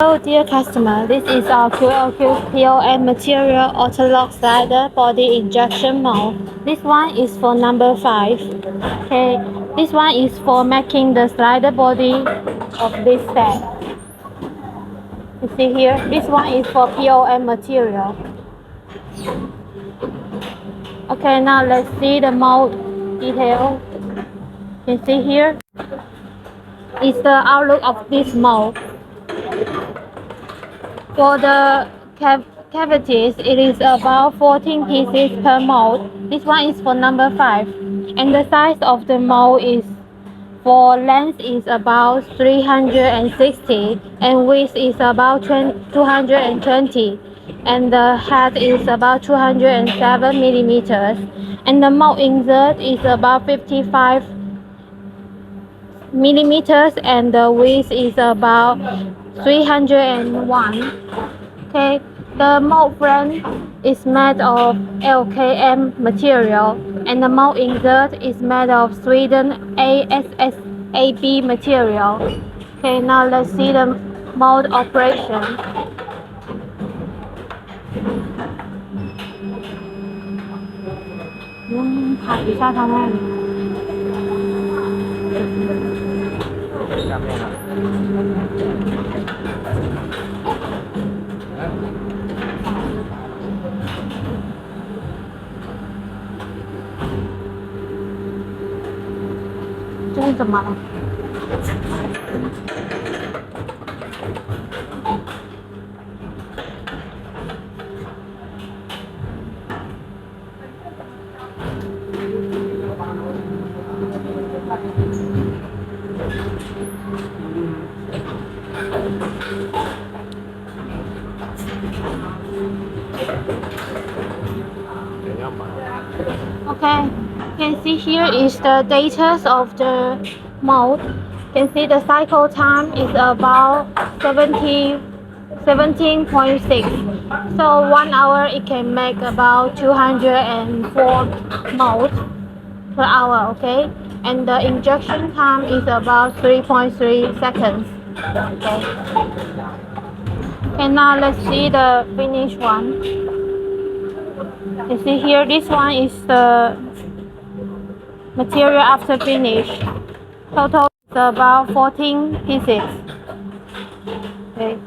Hello dear customer, this is our QLQ POM material auto-lock slider body injection mold. This one is for number 5. Okay, this one is for making the slider body of this set. You see here, this one is for POM material. Okay, now let's see the mold detail. You can see here is the outlook of this mold. For the cavities, it is about 14 pieces per mold. This one is for number 5. And the size of the mold is, for length is about 360 and width is about 220 and the height is about 207 millimeters and the mold insert is about 55 millimeters and the width is about 301. Okay, the mold frame is made of LKM material and the mold insert is made of Sweden ASSAB material. Okay, now let's see the mold operation. Okay, you can see here is the data of the mold. You can see the cycle time is about 17.6. So 1 hour it can make about 204 molds per hour, okay? And the injection time is about 3.3 seconds. Okay. And now let's see the finished one. You see here, this one is the material after finish. Total is about 14 pieces. Okay.